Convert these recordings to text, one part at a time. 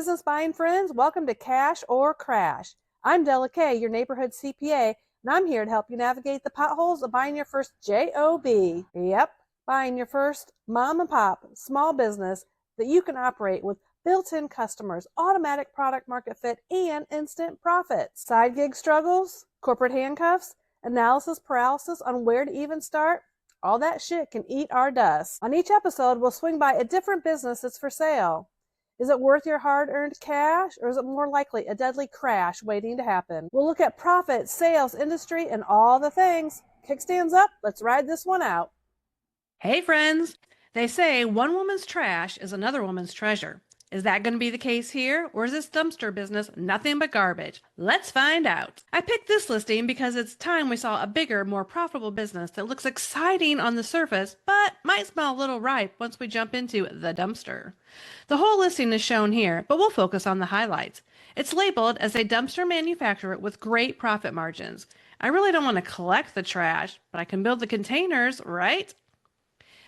business buying friends. Welcome to Cash or Crash. I'm Della Kay, your neighborhood CPA, and I'm here to help you navigate the potholes of buying your first JOB. Yep, buying your first mom and pop small business that you can operate with built-in customers, automatic product market fit, and instant profits. Side gig struggles, corporate handcuffs, analysis paralysis on where to even start. All that shit can eat our dust. On each episode, we'll swing by a different business that's for sale. Is it worth your hard-earned cash, or is it more likely a deadly crash waiting to happen? We'll look at profit, sales, industry, and all the things. Kickstands up. Let's ride this one out. Hey friends, they say one woman's trash is another woman's treasure. Is that going to be the case here, or is this dumpster business nothing but garbage? Let's find out. I picked this listing because it's time we saw a bigger, more profitable business that looks exciting on the surface, but might smell a little ripe once we jump into the dumpster. The whole listing is shown here, but we'll focus on the highlights. It's labeled as a dumpster manufacturer with great profit margins. I really don't want to collect the trash, but I can build the containers, right?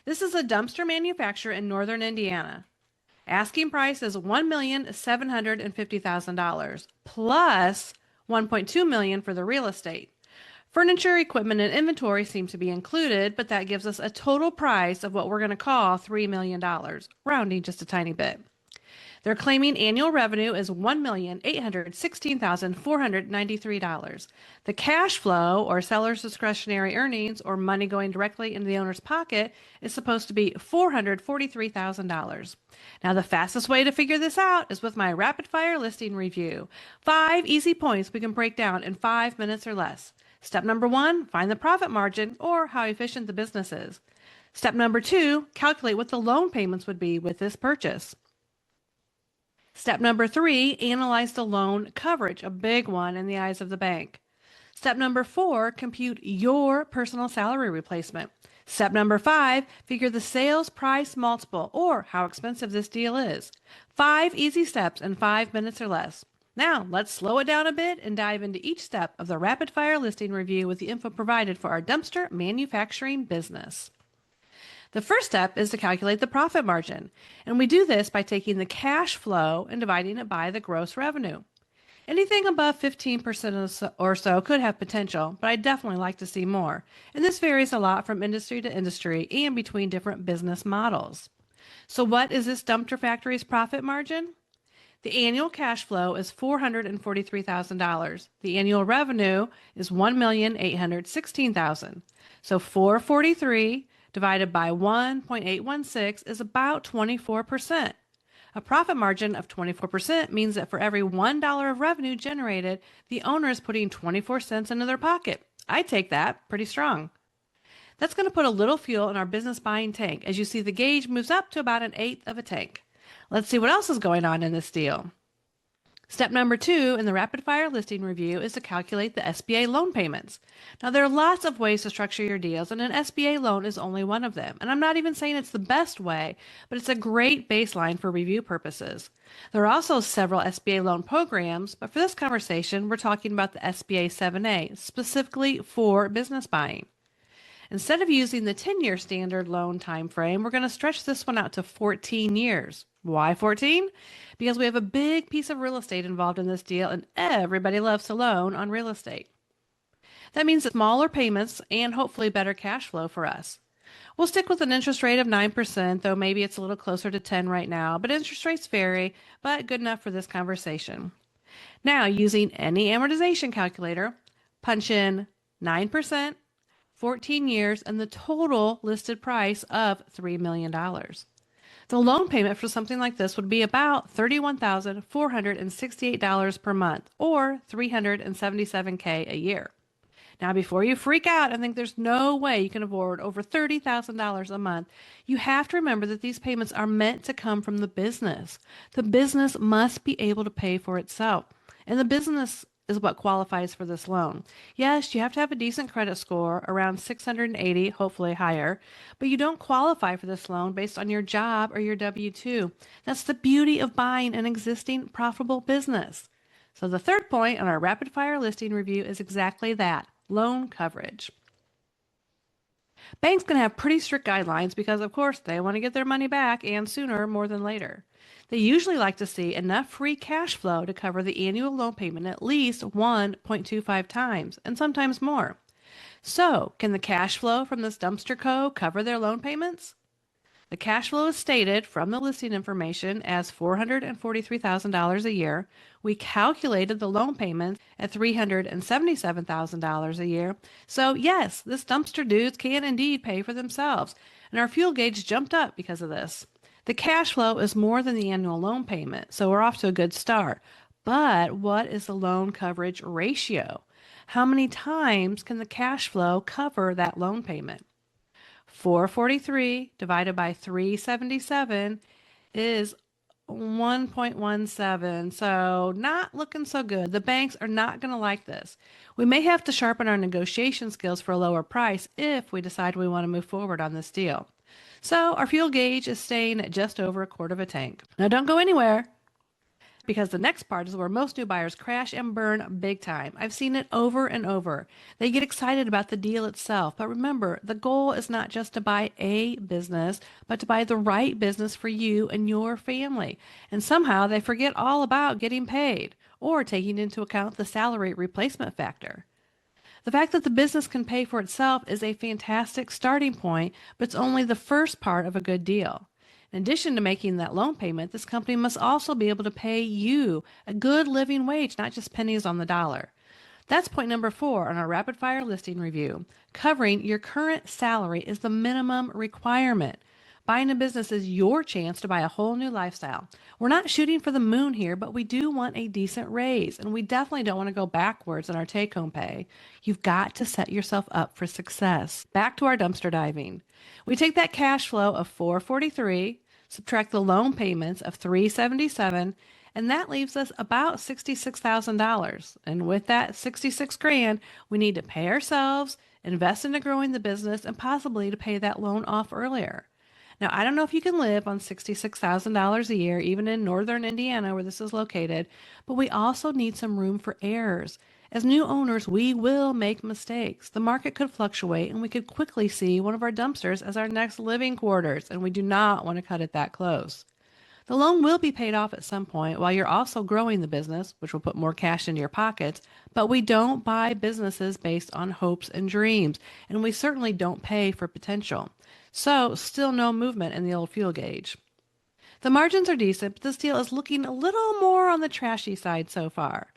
This is a dumpster manufacturer in northern Indiana. Asking price is $1,750,000 plus $1.2 million for the real estate. Furniture, equipment, and inventory seem to be included, but that gives us a total price of what we're going to call $3 million, rounding just a tiny bit. They're claiming annual revenue is $1,816,493. The cash flow, or seller's discretionary earnings, or money going directly into the owner's pocket, is supposed to be $443,000. Now, the fastest way to figure this out is with my rapid fire listing review. 5 easy points we can break down in 5 minutes or less. Step number 1, find the profit margin, or how efficient the business is. Step number 2, calculate what the loan payments would be with this purchase. Step number 3, analyze the loan coverage, a big one in the eyes of the bank. Step number 4, compute your personal salary replacement. Step number 5, figure the sales price multiple, or how expensive this deal is. 5 easy steps in 5 minutes or less. Now, let's slow it down a bit and dive into each step of the rapid fire listing review with the info provided for our dumpster manufacturing business. The first step is to calculate the profit margin, and we do this by taking the cash flow and dividing it by the gross revenue. Anything above 15% or so could have potential, but I definitely like to see more, and this varies a lot from industry to industry and between different business models. So what is this dumpster factory's profit margin? The annual cash flow is $443,000. The annual revenue is $1,816,000. So 443 divided by 1.816 is about 24%. A profit margin of 24% means that for every $1 of revenue generated, the owner is putting 24 cents into their pocket. I take that pretty strong. That's going to put a little fuel in our business buying tank. As you see, the gauge moves up to about 1/8 of a tank. Let's see what else is going on in this deal. Step number 2 in the rapid fire listing review is to calculate the SBA loan payments. Now, there are lots of ways to structure your deals, and an SBA loan is only one of them. And I'm not even saying it's the best way, but it's a great baseline for review purposes. There are also several SBA loan programs, but for this conversation, we're talking about the SBA 7A, specifically for business buying. Instead of using the 10-year standard loan time frame, we're going to stretch this one out to 14 years. Why 14? Because we have a big piece of real estate involved in this deal, and everybody loves to loan on real estate. That means smaller payments and hopefully better cash flow for us. We'll stick with an interest rate of 9%, though maybe it's a little closer to 10 right now, but interest rates vary, but good enough for this conversation. Now, using any amortization calculator, punch in 9%, 14 years, and the total listed price of $3 million. The loan payment for something like this would be about $31,468 per month, or $377K a year. Now, before you freak out and think there's no way you can afford over $30,000 a month, you have to remember that these payments are meant to come from the business. The business must be able to pay for itself, and the business is what qualifies for this loan. Yes, you have to have a decent credit score, around 680, hopefully higher, but you don't qualify for this loan based on your job or your W-2. That's the beauty of buying an existing profitable business. So the third point on our rapid fire listing review is exactly that, loan coverage. Banks can have pretty strict guidelines because, of course, they want to get their money back, and sooner more than later. They usually like to see enough free cash flow to cover the annual loan payment at least 1.25 times, and sometimes more. So, can the cash flow from this dumpster co cover their loan payments? The cash flow is stated from the listing information as $443,000 a year. We calculated the loan payments at $377,000 a year. So, yes, this dumpster dudes can indeed pay for themselves, and our fuel gauge jumped up because of this. The cash flow is more than the annual loan payment, so we're off to a good start. But what is the loan coverage ratio? How many times can the cash flow cover that loan payment? 443 divided by 377 is 1.17. So not looking so good. The banks are not going to like this. We may have to sharpen our negotiation skills for a lower price if we decide we want to move forward on this deal. So our fuel gauge is staying at just over a quart of a tank. Now don't go anywhere, because the next part is where most new buyers crash and burn big time. I've seen it over and over. They get excited about the deal itself, but remember, the goal is not just to buy a business, but to buy the right business for you and your family. And somehow they forget all about getting paid or taking into account the salary replacement factor. The fact that the business can pay for itself is a fantastic starting point, but it's only the first part of a good deal. In addition to making that loan payment, this company must also be able to pay you a good living wage, not just pennies on the dollar. That's point number 4 on our rapid fire listing review. Covering your current salary is the minimum requirement. Buying a business is your chance to buy a whole new lifestyle. We're not shooting for the moon here, but we do want a decent raise, and we definitely don't want to go backwards in our take-home pay. You've got to set yourself up for success. Back to our dumpster diving. We take that cash flow of 443, subtract the loan payments of 377, and that leaves us about $66,000. And with that 66 grand, we need to pay ourselves, invest into growing the business, and possibly to pay that loan off earlier. Now, I don't know if you can live on $66,000 a year, even in northern Indiana where this is located, but we also need some room for errors. As new owners, we will make mistakes. The market could fluctuate, and we could quickly see one of our dumpsters as our next living quarters, and we do not want to cut it that close. The loan will be paid off at some point while you're also growing the business, which will put more cash into your pockets, but we don't buy businesses based on hopes and dreams, and we certainly don't pay for potential. So, still no movement in the old fuel gauge. The margins are decent, but this deal is looking a little more on the trashy side so far.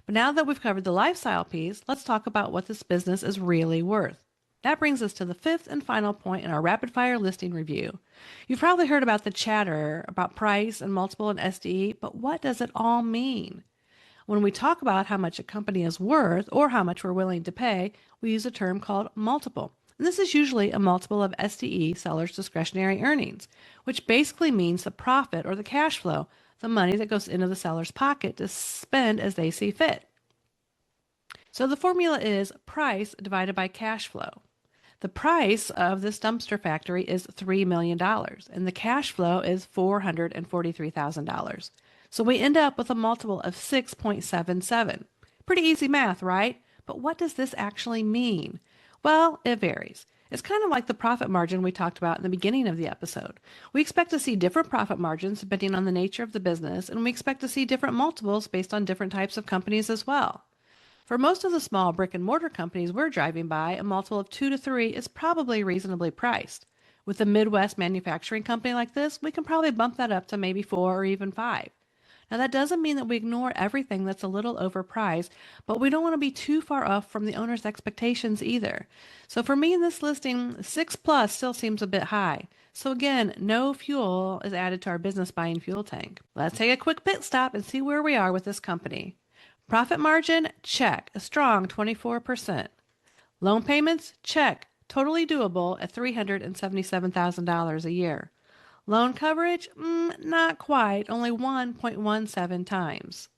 But now that we've covered the lifestyle piece, let's talk about what this business is really worth. That brings us to the 5th and final point in our rapid fire listing review. You've probably heard about the chatter about price and multiple and SDE, but what does it all mean? When we talk about how much a company is worth or how much we're willing to pay, we use a term called multiple. And this is usually a multiple of SDE, seller's discretionary earnings, which basically means the profit or the cash flow, the money that goes into the seller's pocket to spend as they see fit. So the formula is price divided by cash flow. The price of this dumpster factory is $3 million, and the cash flow is $443,000. So we end up with a multiple of 6.77. Pretty easy math, right? But what does this actually mean? Well, it varies. It's kind of like the profit margin we talked about in the beginning of the episode. We expect to see different profit margins depending on the nature of the business, and we expect to see different multiples based on different types of companies as well. For most of the small brick and mortar companies we're driving by, a multiple of 2 to 3 is probably reasonably priced. With a Midwest manufacturing company like this, we can probably bump that up to maybe 4 or even 5. Now, that doesn't mean that we ignore everything that's a little overpriced, but we don't want to be too far off from the owner's expectations either. So for me in this listing, 6 plus still seems a bit high. So again, no fuel is added to our business buying fuel tank. Let's take a quick pit stop and see where we are with this company. Profit margin, check, a strong 24%. Loan payments, check, totally doable at $377,000 a year. Loan coverage, not quite, only 1.17 times.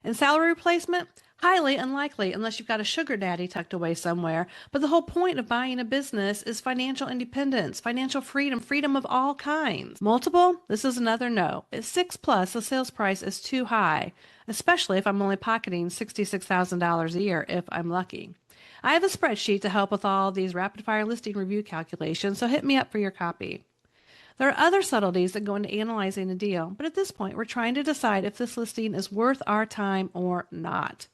And salary replacement, highly unlikely unless you've got a sugar daddy tucked away somewhere. But the whole point of buying a business is financial independence, financial freedom, freedom of all kinds. Multiple, this is another no. At 6 plus, the sales price is too high, especially if I'm only pocketing $66,000 a year if I'm lucky. I have a spreadsheet to help with all these rapid fire listing review calculations, so hit me up for your copy. There are other subtleties that go into analyzing a deal, but at this point, we're trying to decide if this listing is worth our time or not.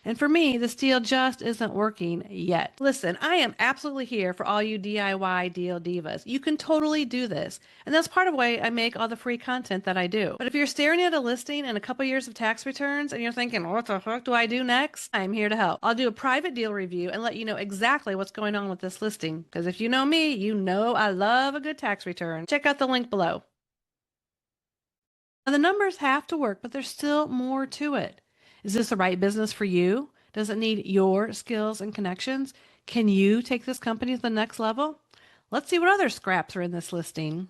And for me, this deal just isn't working yet. Listen, I am absolutely here for all you DIY deal divas. You can totally do this. And that's part of why I make all the free content that I do. But if you're staring at a listing and a couple years of tax returns and you're thinking, what the fuck do I do next? I'm here to help. I'll do a private deal review and let you know exactly what's going on with this listing. Because if you know me, you know I love a good tax return. Check out the link below. Now, the numbers have to work, but there's still more to it. Is this the right business for you? Does it need your skills and connections? Can you take this company to the next level? Let's see what other scraps are in this listing.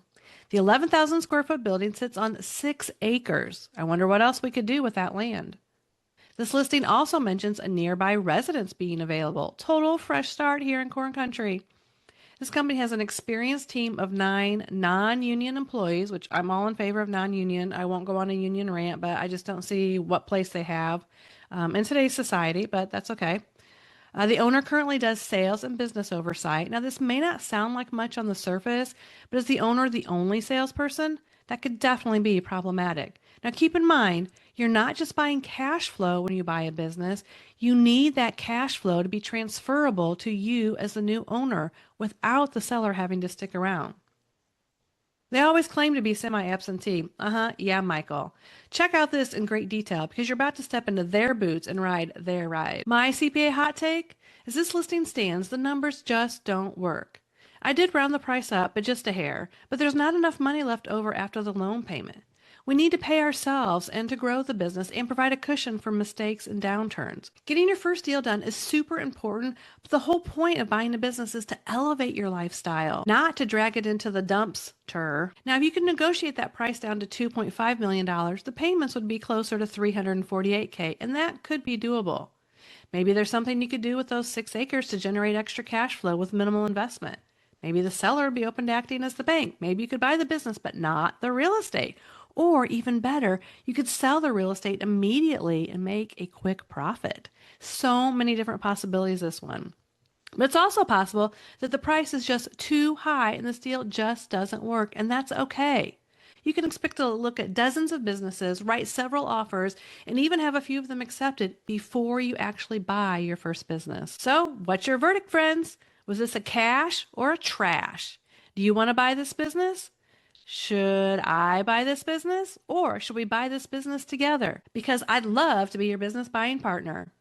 The 11,000 square foot building sits on 6 acres. I wonder what else we could do with that land. This listing also mentions a nearby residence being available. Total fresh start here in Corn Country. This company has an experienced team of 9 non-union employees, which I'm all in favor of non-union. I won't go on a union rant, but I just don't see what place they have in today's society, but that's okay. The owner currently does sales and business oversight. Now, this may not sound like much on the surface, but is the owner the only salesperson? That could definitely be problematic. Now, keep in mind, you're not just buying cash flow when you buy a business. You need that cash flow to be transferable to you as the new owner without the seller having to stick around. They always claim to be semi-absentee. Yeah, Michael. Check out this in great detail because you're about to step into their boots and ride their ride. My CPA hot take, as this listing stands, the numbers just don't work. I did round the price up, but just a hair, but there's not enough money left over after the loan payment. We need to pay ourselves and to grow the business and provide a cushion for mistakes and downturns. Getting your first deal done is super important, but the whole point of buying a business is to elevate your lifestyle, not to drag it into the dumpster. Now, if you can negotiate that price down to $2.5 million, the payments would be closer to $348K, and that could be doable. Maybe there's something you could do with those 6 acres to generate extra cash flow with minimal investment. Maybe the seller would be open to acting as the bank. Maybe you could buy the business, but not the real estate. Or even better, you could sell the real estate immediately and make a quick profit. So many different possibilities, this one. But it's also possible that the price is just too high and this deal just doesn't work, and that's okay. You can expect to look at dozens of businesses, write several offers, and even have a few of them accepted before you actually buy your first business. So, what's your verdict, friends? Was this a cash or a trash? Do you want to buy this business? Should I buy this business or should we buy this business together? Because I'd love to be your business buying partner.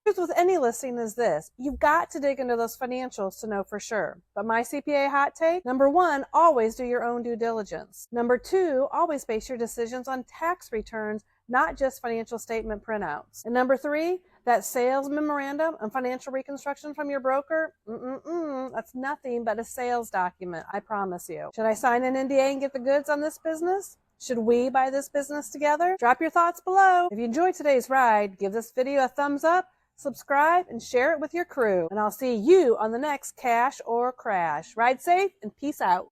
Truth with any listing is this: you've got to dig into those financials to know for sure. But my CPA hot take: number 1, always do your own due diligence. Number 2, always base your decisions on tax returns, not just financial statement printouts. And number 3, that sales memorandum and financial reconstruction from your broker, that's nothing but a sales document, I promise you. Should I sign an NDA and get the goods on this business? Should we buy this business together? Drop your thoughts below. If you enjoyed today's ride, give this video a thumbs up, subscribe, and share it with your crew. And I'll see you on the next Cash or Crash. Ride safe and peace out.